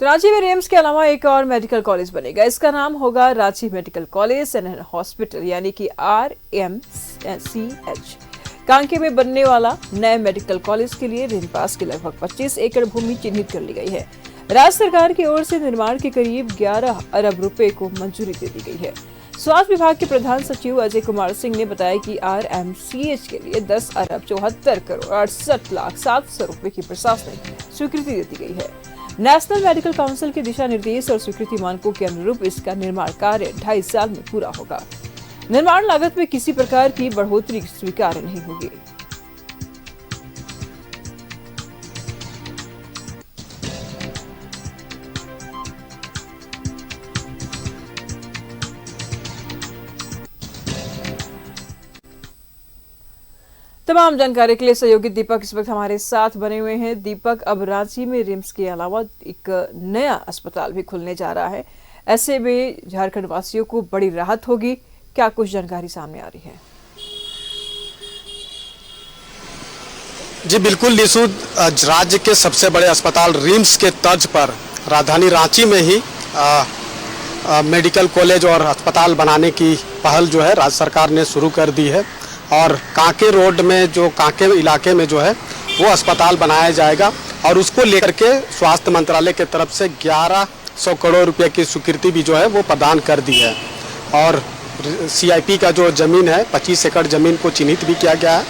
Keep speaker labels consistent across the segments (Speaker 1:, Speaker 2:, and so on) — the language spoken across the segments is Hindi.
Speaker 1: तो रांची में रिम्स के अलावा एक और मेडिकल कॉलेज बनेगा। इसका नाम होगा Ranchi medical college and hospital यानी कि RMCH। कांके में बनने वाला नए मेडिकल कॉलेज के लिए ऋण पास की लगभग 25 एकड़ भूमि चिन्हित कर ली गई है। राज्य सरकार की ओर से निर्माण के करीब 11 अरब रुपए को मंजूरी दे दी गई है। स्वास्थ्य विभाग के प्रधान सचिव अजय कुमार सिंह ने बताया कि RMCH के लिए 10 अरब 74 करोड़ 68 लाख 700 रुपए की प्रशासनिक स्वीकृति दे दी गई है। नेशनल मेडिकल काउंसिल के दिशा निर्देश और स्वीकृति मानकों के अनुरूप इसका निर्माण कार्य 2.5 साल में पूरा होगा। निर्माण लागत में किसी प्रकार की बढ़ोतरी स्वीकार्य नहीं होगी। तमाम जानकारी के लिए सहयोगी दीपक इस वक्त हमारे साथ बने हुए हैं। दीपक, अब रांची में रिम्स के अलावा एक नया अस्पताल भी खुलने जा रहा है, ऐसे में झारखंड वासियों को बड़ी राहत होगी। क्या कुछ जानकारी सामने आ रही है?
Speaker 2: जी बिल्कुल निशु, राज्य के सबसे बड़े अस्पताल रिम्स के तर्ज पर राजधानी रांची में ही मेडिकल कॉलेज और अस्पताल बनाने की पहल जो है राज्य सरकार ने शुरू कर दी है। और कांके रोड में जो कांके इलाके में जो है वो अस्पताल बनाया जाएगा और उसको लेकर के स्वास्थ्य मंत्रालय की तरफ से 1100 करोड़ रुपए की स्वीकृति भी जो है वो प्रदान कर दी है। और CIP का जो ज़मीन है 25 एकड़ ज़मीन को चिन्हित भी किया गया है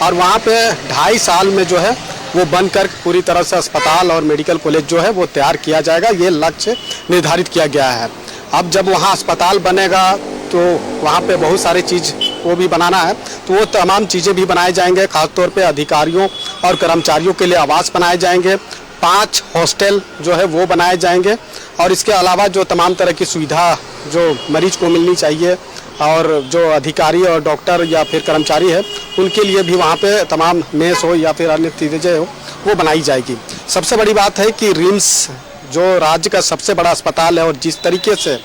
Speaker 2: और वहाँ पे 2.5 साल में जो है वो बनकर पूरी तरह से अस्पताल और मेडिकल कॉलेज जो है वो तैयार किया जाएगा। ये लक्ष्य निर्धारित किया गया है। अब जब वहाँ अस्पताल बनेगा तो वहाँ पे बहुत सारी चीज़ वो भी बनाना है, तो वो तमाम चीज़ें भी बनाए जाएंगे। खासतौर पे अधिकारियों और कर्मचारियों के लिए आवास बनाए जाएंगे, 5 हॉस्टल जो है वो बनाए जाएंगे और इसके अलावा जो तमाम तरह की सुविधा जो मरीज को मिलनी चाहिए और जो अधिकारी और डॉक्टर या फिर कर्मचारी है उनके लिए भी वहाँ पे तमाम मेस हो या फिर अन्य चीज़ें हो वो बनाई जाएगी। सबसे बड़ी बात है कि रिम्स जो राज्य का सबसे बड़ा अस्पताल है और जिस तरीके से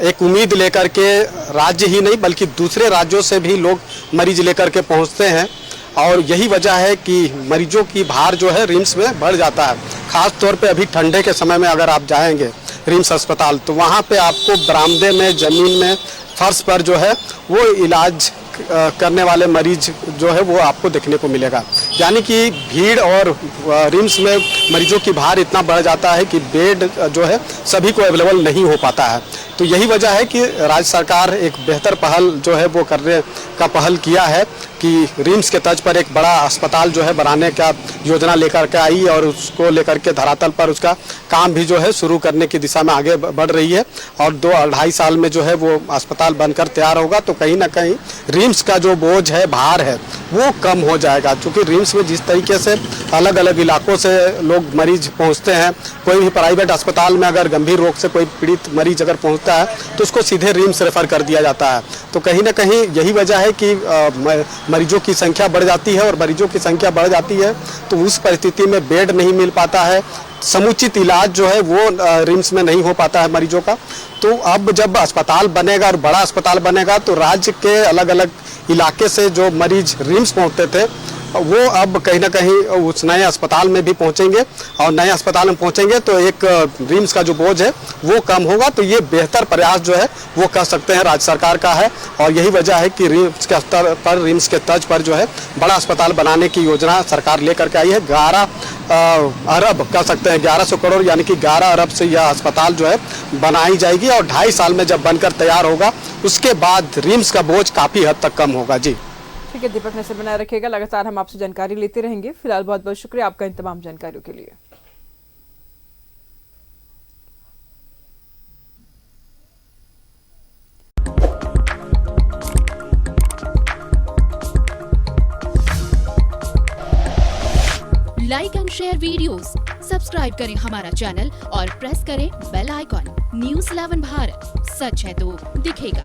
Speaker 2: एक उम्मीद लेकर के राज्य ही नहीं बल्कि दूसरे राज्यों से भी लोग मरीज लेकर के पहुंचते हैं और यही वजह है कि मरीजों की भार जो है रिम्स में बढ़ जाता है। खास तौर पे अभी ठंडे के समय में अगर आप जाएंगे रिम्स अस्पताल तो वहाँ पे आपको बरामदे में, ज़मीन में, फर्श पर जो है वो इलाज करने वाले मरीज जो है वो आपको देखने को मिलेगा। यानी कि भीड़ और रिम्स में मरीजों की भार इतना बढ़ जाता है कि बेड जो है सभी को अवेलेबल नहीं हो पाता है। तो यही वजह है कि राज्य सरकार एक बेहतर पहल जो है वो करने का पहल किया है कि रिम्स के तर्ज पर एक बड़ा अस्पताल जो है बनाने का योजना लेकर के आई और उसको लेकर के धरातल पर उसका काम भी जो है शुरू करने की दिशा में आगे बढ़ रही है और 2-2.5 साल में जो है वो अस्पताल बनकर तैयार होगा। तो कहीं ना कहीं रिम्स का जो बोझ है, भार है, वो कम हो जाएगा। क्योंकि रिम्स में जिस तरीके से अलग अलग इलाकों से लोग मरीज पहुँचते हैं, कोई भी प्राइवेट अस्पताल में अगर गंभीर रोग से कोई पीड़ित मरीज अगर पहुँचता है तो उसको सीधे रिम्स रेफर कर दिया जाता है। तो कहीं ना कहीं यही वजह है कि मरीजों की संख्या बढ़ जाती है और मरीजों की संख्या बढ़ जाती है तो उस परिस्थिति में बेड नहीं मिल पाता है, समुचित इलाज जो है वो रिम्स में नहीं हो पाता है मरीजों का। तो अब जब अस्पताल बनेगा और बड़ा अस्पताल बनेगा तो राज्य के अलग अलग इलाके से जो मरीज रिम्स पहुंचते थे वो अब कहीं ना कहीं उस नए अस्पताल में भी पहुंचेंगे और नए अस्पताल में पहुंचेंगे तो एक रिम्स का जो बोझ है वो कम होगा। तो ये बेहतर प्रयास जो है वो कह सकते हैं राज्य सरकार का है और यही वजह है कि रिम्स के स्तर पर, रिम्स के तर्ज पर जो है बड़ा अस्पताल बनाने की योजना सरकार लेकर के आई है। 11 अरब कह सकते हैं, 1100 करोड़ यानी कि 11 अरब से यह अस्पताल जो है बनाई जाएगी और 2.5 साल में जब बनकर तैयार होगा उसके बाद रिम्स का बोझ काफ़ी हद तक कम होगा। जी
Speaker 1: ठीक है दीपक, नजर बनाए रखिएगा। लगातार हम आपसे जानकारी लेते रहेंगे। फिलहाल बहुत बहुत शुक्रिया आपका इन तमाम जानकारियों के लिए।
Speaker 3: Like and share videos, subscribe करें हमारा चैनल और प्रेस करें बेल आइकॉन। न्यूज़ 11 भारत, सच है तो दिखेगा।